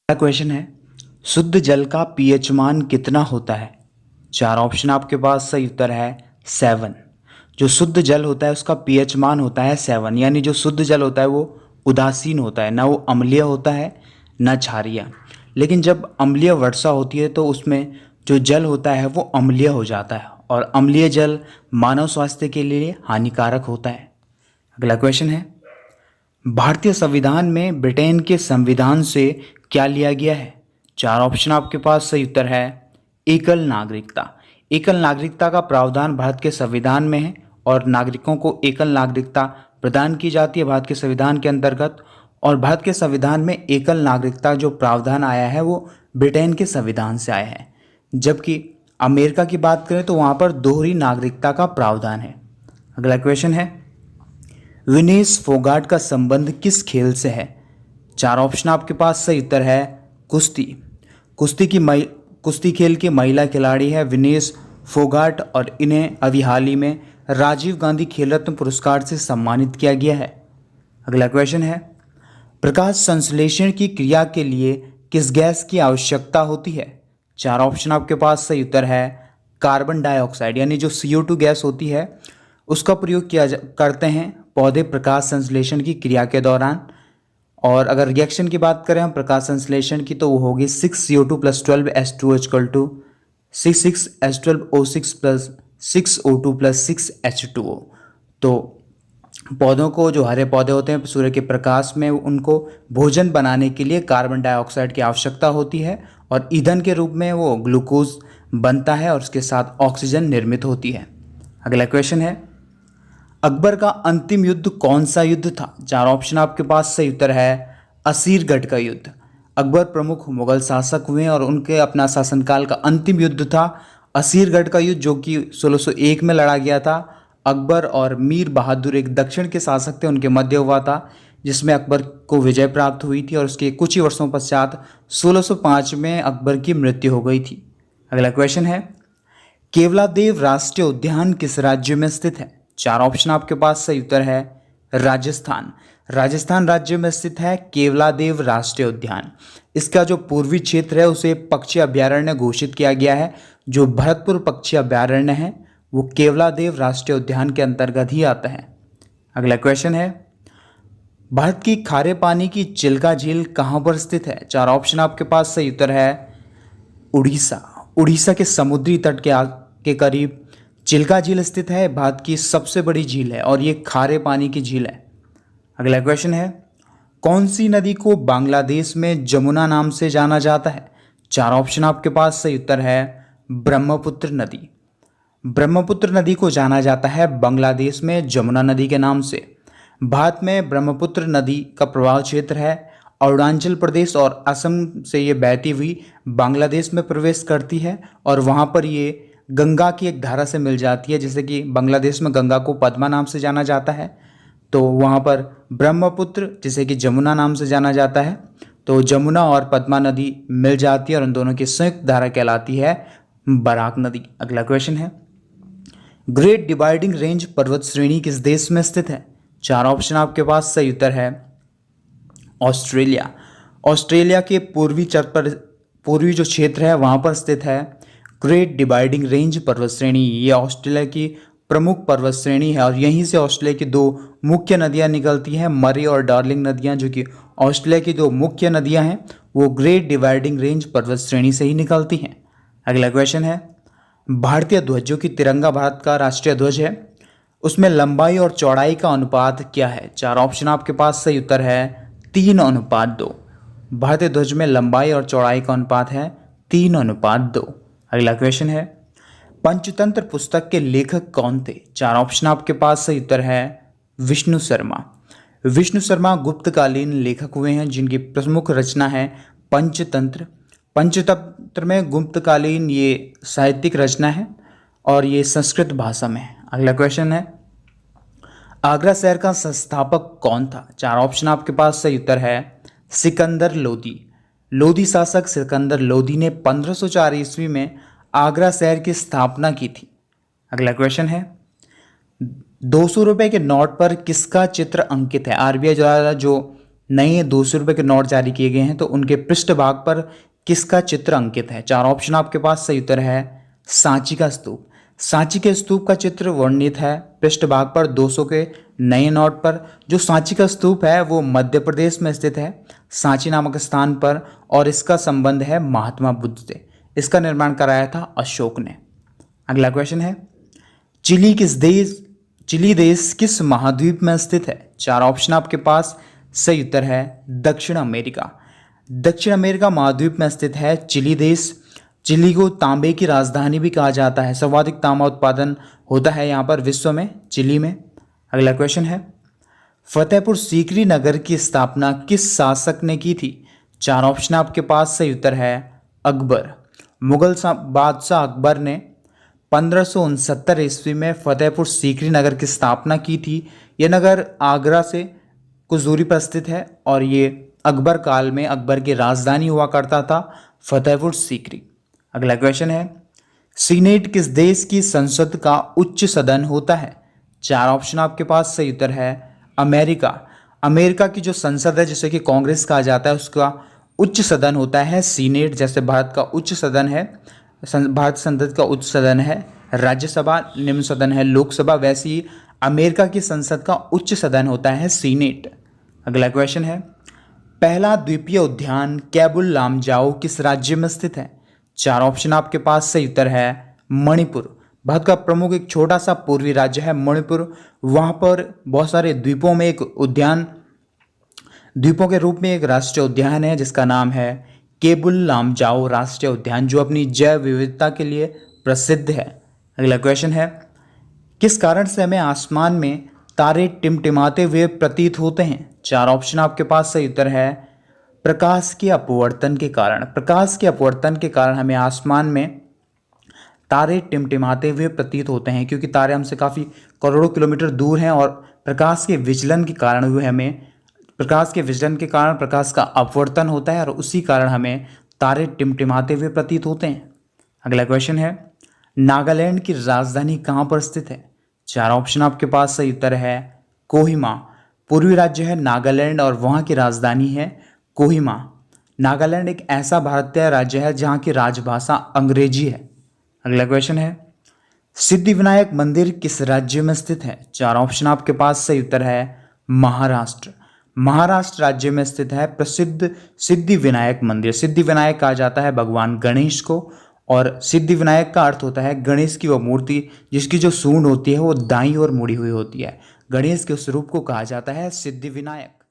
पहला क्वेश्चन है, शुद्ध जल का पीएच मान कितना होता है? चार ऑप्शन आपके पास, सही उत्तर है 7। जो शुद्ध जल होता है उसका पीएच मान होता है 7, यानी जो शुद्ध जल होता है वो उदासीन होता है, ना वो अम्लीय होता है ना क्षारीय। लेकिन जब अम्लीय वर्षा होती है तो उसमें जो जल होता है वो अम्लीय हो जाता है, और अम्लीय जल मानव स्वास्थ्य के लिए हानिकारक होता है। अगला क्वेश्चन है, भारतीय संविधान में ब्रिटेन के संविधान से क्या लिया गया है? चार ऑप्शन आपके पास, सही उत्तर है एकल नागरिकता। एकल नागरिकता का प्रावधान भारत के संविधान में है और नागरिकों को एकल नागरिकता प्रदान की जाती है भारत के संविधान के अंतर्गत। और भारत के संविधान में एकल नागरिकता जो प्रावधान आया है वो ब्रिटेन के संविधान से आया है, जबकि अमेरिका की बात करें तो वहाँ पर दोहरी नागरिकता का प्रावधान है। अगला क्वेश्चन है, विनेश फोगाट का संबंध किस खेल से है? चार ऑप्शन आपके पास, सही उत्तर है कुश्ती। कुश्ती खेल की महिला खिलाड़ी है विनेश फोगाट, और इन्हें अभी हाल ही में राजीव गांधी खेल रत्न पुरस्कार से सम्मानित किया गया है। अगला क्वेश्चन है, प्रकाश संश्लेषण की क्रिया के लिए किस गैस की आवश्यकता होती है? चार ऑप्शन आपके पास, सही उत्तर है कार्बन डाइऑक्साइड, यानी जो CO2 गैस होती है उसका प्रयोग करते हैं पौधे प्रकाश संश्लेषण की क्रिया के दौरान। और अगर रिएक्शन की बात करें हम प्रकाश संश्लेषण की तो वो होगी 6CO2 + 12H2O = 66H12O6 + 6O2 + 6H2O। तो पौधों को, जो हरे पौधे होते हैं सूर्य के प्रकाश में, उनको भोजन बनाने के लिए कार्बन डाइऑक्साइड की आवश्यकता होती है, और ईंधन के रूप में वो ग्लूकोज बनता है और उसके साथ ऑक्सीजन निर्मित होती है। अगला क्वेश्चन है, अकबर का अंतिम युद्ध कौन सा युद्ध था? चार ऑप्शन आपके पास, सही उत्तर है असीरगढ़ का युद्ध। अकबर प्रमुख मुगल शासक हुए और उनके अपना शासनकाल का अंतिम युद्ध था असीरगढ़ का युद्ध, जो कि 1601 में लड़ा गया था। अकबर और मीर बहादुर एक दक्षिण के शासक थे, उनके मध्य हुआ था, जिसमें अकबर को विजय प्राप्त हुई थी और उसके कुछ ही वर्षों पश्चात 1605 में अकबर की मृत्यु हो गई थी। अगला क्वेश्चन है, केवलादेव राष्ट्रीय उद्यान किस राज्य में स्थित है? चार ऑप्शन आपके पास, सही उत्तर है राजस्थान। राजस्थान राज्य में स्थित है केवलादेव राष्ट्रीय उद्यान। इसका जो पूर्वी क्षेत्र है उसे पक्षी अभयारण्य घोषित किया गया है। जो भरतपुर पक्षी अभयारण्य है वो केवलादेव राष्ट्रीय उद्यान के अंतर्गत ही आता है। अगला क्वेश्चन है, भारत की खारे पानी की चिल्का झील कहाँ पर स्थित है? चार ऑप्शन आपके पास, सही उत्तर है उड़ीसा। उड़ीसा के समुद्री तट के करीब चिल्का झील स्थित है, भारत की सबसे बड़ी झील है और ये खारे पानी की झील है। अगला क्वेश्चन है, कौन सी नदी को बांग्लादेश में जमुना नाम से जाना जाता है? चार ऑप्शन आपके पास, सही उत्तर है ब्रह्मपुत्र नदी। ब्रह्मपुत्र नदी को जाना जाता है बांग्लादेश में जमुना नदी के नाम से। भारत में ब्रह्मपुत्र नदी का प्रवाह क्षेत्र है अरुणाचल प्रदेश और असम से ये बहती हुई बांग्लादेश में प्रवेश करती है, और वहाँ पर ये गंगा की एक धारा से मिल जाती है। जैसे कि बांग्लादेश में गंगा को पद्मा नाम से जाना जाता है, तो वहाँ पर ब्रह्मपुत्र जिसे कि जमुना नाम से जाना जाता है, तो जमुना और पद्मा नदी मिल जाती है और उन दोनों की संयुक्त धारा कहलाती है बराक नदी। अगला क्वेश्चन है, ग्रेट डिवाइडिंग रेंज पर्वत श्रेणी किस देश में स्थित है? चार ऑप्शन आपके पास, सही उत्तर है ऑस्ट्रेलिया। ऑस्ट्रेलिया के पूर्वी जो क्षेत्र है वहाँ पर स्थित है ग्रेट डिवाइडिंग रेंज पर्वत श्रेणी। ये ऑस्ट्रेलिया की प्रमुख पर्वत श्रेणी है और यहीं से ऑस्ट्रेलिया की दो मुख्य नदियाँ निकलती हैं, मरी और डार्लिंग नदियाँ, जो कि ऑस्ट्रेलिया की दो मुख्य नदियाँ हैं वो ग्रेट डिवाइडिंग रेंज पर्वत श्रेणी से ही निकलती हैं। अगला क्वेश्चन है, भारतीय ध्वज जो कि तिरंगा भारत का राष्ट्रीय ध्वज है उसमें लंबाई और चौड़ाई का अनुपात क्या है? चार ऑप्शन आपके पास, सही उत्तर है 3:2। भारतीय ध्वज में लंबाई और चौड़ाई का अनुपात है 3:2। अगला क्वेश्चन है, पंचतंत्र पुस्तक के लेखक कौन थे? चार ऑप्शन आपके पास, सही उत्तर है विष्णु शर्मा। विष्णु शर्मा गुप्तकालीन लेखक हुए हैं जिनकी प्रमुख रचना है पंचतंत्र। पंचतंत्र में गुप्तकालीन ये साहित्यिक रचना है और ये संस्कृत भाषा में है। अगला क्वेश्चन है, आगरा शहर का संस्थापक कौन था? चार ऑप्शन आपके पास, सही उत्तर है सिकंदर लोदी। लोदी शासक सिकंदर लोदी ने 1504 ईस्वी में आगरा शहर की स्थापना की थी। अगला क्वेश्चन है, 200 रुपये के नोट पर किसका चित्र अंकित है? आरबीआई द्वारा जो नए 200 रुपये के नोट जारी किए गए हैं तो उनके पृष्ठभाग पर किसका चित्र अंकित है? 4 ऑप्शन आपके पास, सही उत्तर है सांची का स्तूप। सांची के स्तूप का चित्र वर्णित है पृष्ठभाग पर 200 के नए नोट पर। जो सांची का स्तूप है वो मध्य प्रदेश में स्थित है, सांची नामक स्थान पर, और इसका संबंध है महात्मा बुद्ध से। इसका निर्माण कराया था अशोक ने। अगला क्वेश्चन है, चिली देश किस महाद्वीप में स्थित है? 4 ऑप्शन आपके पास, सही उत्तर है दक्षिण अमेरिका। दक्षिण अमेरिका महाद्वीप में स्थित है चिली देश। चिली को तांबे की राजधानी भी कहा जाता है, सर्वाधिक तांबा उत्पादन होता है यहाँ पर विश्व में, चिली में। अगला क्वेश्चन है, फतेहपुर सीकरी नगर की स्थापना किस शासक ने की थी? 4 ऑप्शन आपके पास, सही उत्तर है अकबर। मुगल बादशाह अकबर ने 1569 ईस्वी में फतेहपुर सीकरी नगर की स्थापना की थी। यह नगर आगरा से कुछ दूरी पर स्थित है और ये अकबर काल में अकबर की राजधानी हुआ करता था फतेहपुर सीकरी। अगला क्वेश्चन है, सीनेट किस देश की संसद का उच्च सदन होता है? 4 ऑप्शन आपके पास, सही उत्तर है अमेरिका। अमेरिका की जो संसद है जिसे कि कांग्रेस कहा जाता है उसका उच्च सदन होता है सीनेट। जैसे भारत का उच्च सदन है, भारत संसद का उच्च सदन है राज्यसभा, निम्न सदन है लोकसभा, वैसे ही अमेरिका की संसद का उच्च सदन होता है सीनेट। अगला क्वेश्चन है, पहला द्वीपीय उद्यान केबुल लामजाओ किस राज्य में स्थित है? 4 ऑप्शन आपके पास, सही उत्तर है मणिपुर। भारत का प्रमुख एक छोटा सा पूर्वी राज्य है मणिपुर। वहाँ पर बहुत सारे द्वीपों में एक उद्यान, द्वीपों के रूप में एक राष्ट्रीय उद्यान है जिसका नाम है केबुल लामजाओ राष्ट्रीय उद्यान, जो अपनी जैव विविधता के लिए प्रसिद्ध है। अगला क्वेश्चन है, किस कारण से हमें आसमान में तारे टिमटिमाते हुए प्रतीत होते हैं? 4 ऑप्शन आपके पास, सही उत्तर है प्रकाश के अपवर्तन के कारण। प्रकाश के अपवर्तन के कारण हमें आसमान में तारे टिमटिमाते हुए प्रतीत होते हैं, क्योंकि तारे हमसे काफ़ी करोड़ों किलोमीटर दूर हैं और प्रकाश के विचलन के कारण प्रकाश का अपवर्तन होता है और उसी कारण हमें तारे टिमटिमाते हुए प्रतीत होते हैं। अगला क्वेश्चन है, नागालैंड की राजधानी कहाँ पर स्थित है? 4 ऑप्शन आपके पास, सही उत्तर है कोहिमा। पूर्वी राज्य है नागालैंड और वहाँ की राजधानी है कोहिमा। नागालैंड एक ऐसा भारतीय राज्य है जहाँ की राजभाषा अंग्रेजी है। अगला क्वेश्चन है, सिद्धिविनायक मंदिर किस राज्य में स्थित है? 4 ऑप्शन आपके पास, सही उत्तर है महाराष्ट्र। महाराष्ट्र राज्य में स्थित है प्रसिद्ध सिद्धिविनायक मंदिर। सिद्धिविनायक कहा जाता है भगवान गणेश को, और सिद्धिविनायक का अर्थ होता है गणेश की वो मूर्ति जिसकी जो सूंड होती है वो दाईं ओर मुड़ी हुई होती है। गणेश के उस रूप को कहा जाता है सिद्धिविनायक।